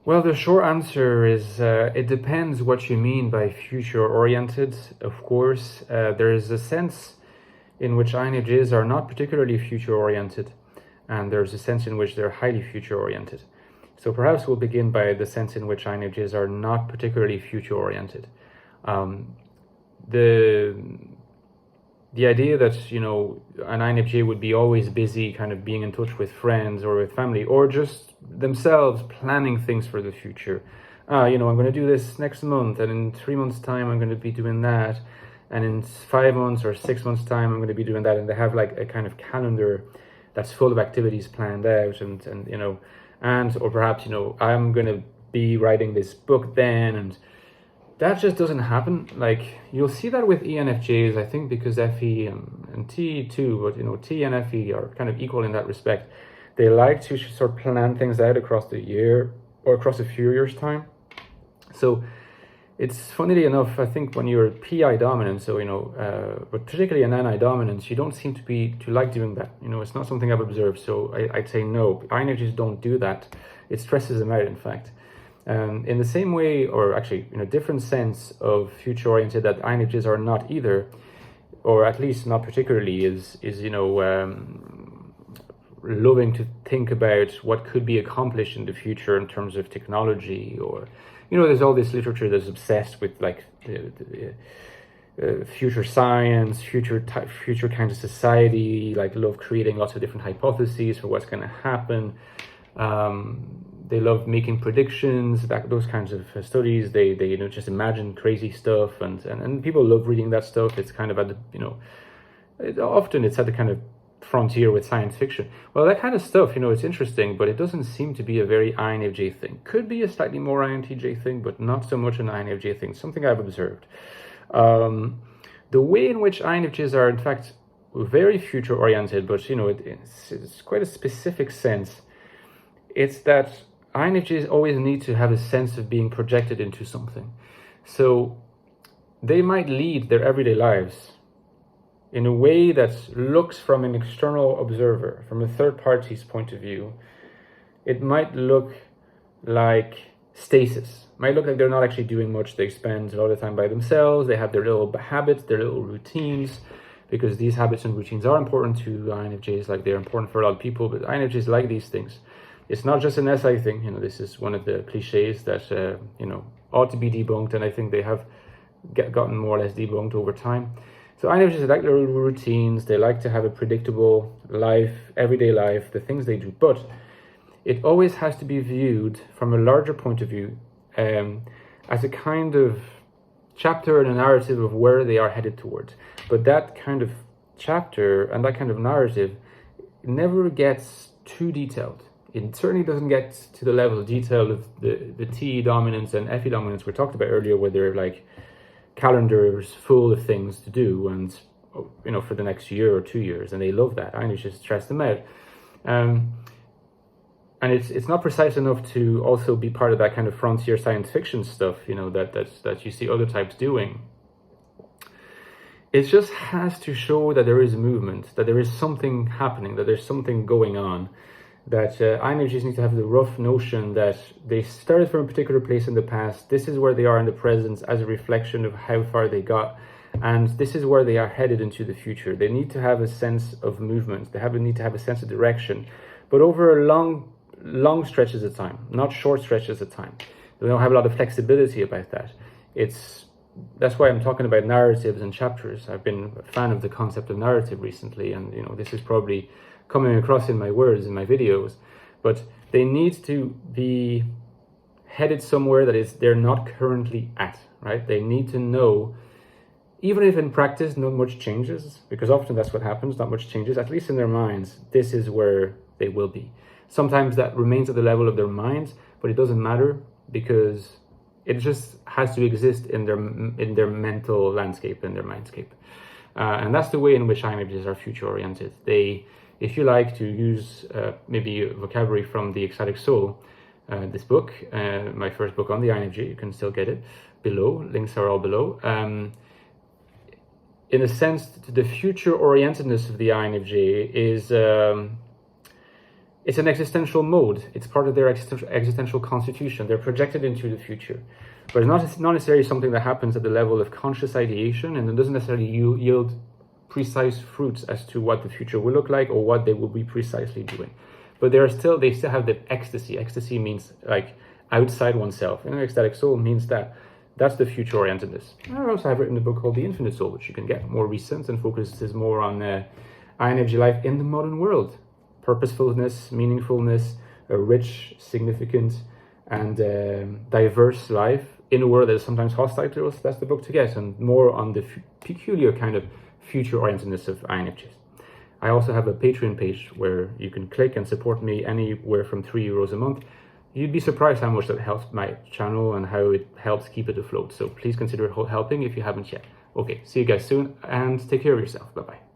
Well, the short answer is it depends what you mean by future-oriented. Of course, there is a sense in which INFJs are not particularly future-oriented, and there's a sense in which they're highly future-oriented. So perhaps we'll begin by the sense in which INFJs are not particularly future-oriented. The idea that, you know, an INFJ would be always busy kind of being in touch with friends or with family, or just themselves planning things for the future. You know, I'm going to do this next month, and in 3 months' time I'm going to be doing that, and in 5 months or 6 months' time I'm going to be doing that, and they have like a kind of calendar that's full of activities planned out, and you know, or perhaps, you know, I'm going to be writing this book then, and that just doesn't happen. Like, you'll see that with ENFJs, I think, because FE and T too, but you know, T and FE are kind of equal in that respect. They like to sort of plan things out across the year or across a few years' time. So it's funnily enough, I think when you're PI dominant, so you know, but particularly an NI dominance, you don't seem to like doing that. You know, it's not something I've observed. So I'd say no, INFJs don't do that. It stresses them out, in fact. In the same way, or actually in a different sense of future-oriented that INFJs are not either, or at least not particularly, is you know, loving to think about what could be accomplished in the future in terms of technology, or, you know, there's all this literature that's obsessed with like future science, future kind of society, like love creating lots of different hypotheses for what's going to happen. They love making predictions, those kinds of studies. They you know, just imagine crazy stuff, and people love reading that stuff. It's kind of at the, you know, often it's at the kind of frontier with science fiction. Well, that kind of stuff, you know, it's interesting, but it doesn't seem to be a very INFJ thing. Could be a slightly more INTJ thing, but not so much an INFJ thing. Something I've observed. The way in which INFJs are, in fact, very future oriented, but you know, it's quite a specific sense. It's that INFJs always need to have a sense of being projected into something. So they might lead their everyday lives in a way that looks, from an external observer, from a third party's point of view, it might look like stasis. It might look like they're not actually doing much. They spend a lot of time by themselves. They have their little habits, their little routines, because these habits and routines are important to INFJs, like they're important for a lot of people, but INFJs like these things. It's not just an SI thing, you know, this is one of the cliches that, you know, ought to be debunked, and I think they have gotten more or less debunked over time. So INFJs like their routines, they like to have a predictable life, everyday life, the things they do, but it always has to be viewed from a larger point of view, as a kind of chapter and a narrative of where they are headed towards. But that kind of chapter and that kind of narrative never gets too detailed. It certainly doesn't get to the level of detail of the T dominance and FE dominance we talked about earlier, where they're like calendars full of things to do, and you know, for the next year or 2 years, and they love that. I need to stress them out, and it's not precise enough to also be part of that kind of frontier science fiction stuff, you know, that you see other types doing. It just has to show that there is movement, that there is something happening, that there's something going on. That INFJs need to have the rough notion that they started from a particular place in the past. This is where they are in the present as a reflection of how far they got. And this is where they are headed into the future. They need to have a sense of movement. They need to have a sense of direction, but over long stretches of time, not short stretches of time. They don't have a lot of flexibility about that. That's why I'm talking about narratives and chapters. I've been a fan of the concept of narrative recently, and you know, this is probably coming across in my words, in my videos, but they need to be headed somewhere that they're not currently at, right? They need to know, even if in practice not much changes, because often that's what happens, not much changes, at least in their minds, this is where they will be. Sometimes that remains at the level of their minds, but it doesn't matter, because it just has to exist in their mental landscape, in their mindscape. And that's the way in which INFJs are future-oriented. They, if you like to use maybe vocabulary from the Ecstatic Soul, this book, my first book on the INFJ, you can still get it below, links are all below. In a sense, the future orientedness of the INFJ it's an existential mode. It's part of their existential constitution. They're projected into the future. But it's not necessarily something that happens at the level of conscious ideation, and it doesn't necessarily yield precise fruits as to what the future will look like or what they will be precisely doing. But they still have the ecstasy. Ecstasy means like outside oneself. And ecstatic soul means that. That's the future orientedness. I also have written a book called The Infinite Soul, which you can get, more recent, and focuses more on INFJ life in the modern world. Purposefulness, meaningfulness, a rich, significant, and diverse life in a world that is sometimes hostile to us. That's the book to get, and more on the peculiar kind of future orientedness of INFJs. I also have a Patreon page where you can click and support me anywhere from €3 a month. You'd be surprised how much that helps my channel and how it helps keep it afloat. So please consider helping if you haven't yet. Okay, see you guys soon and take care of yourself. Bye-bye.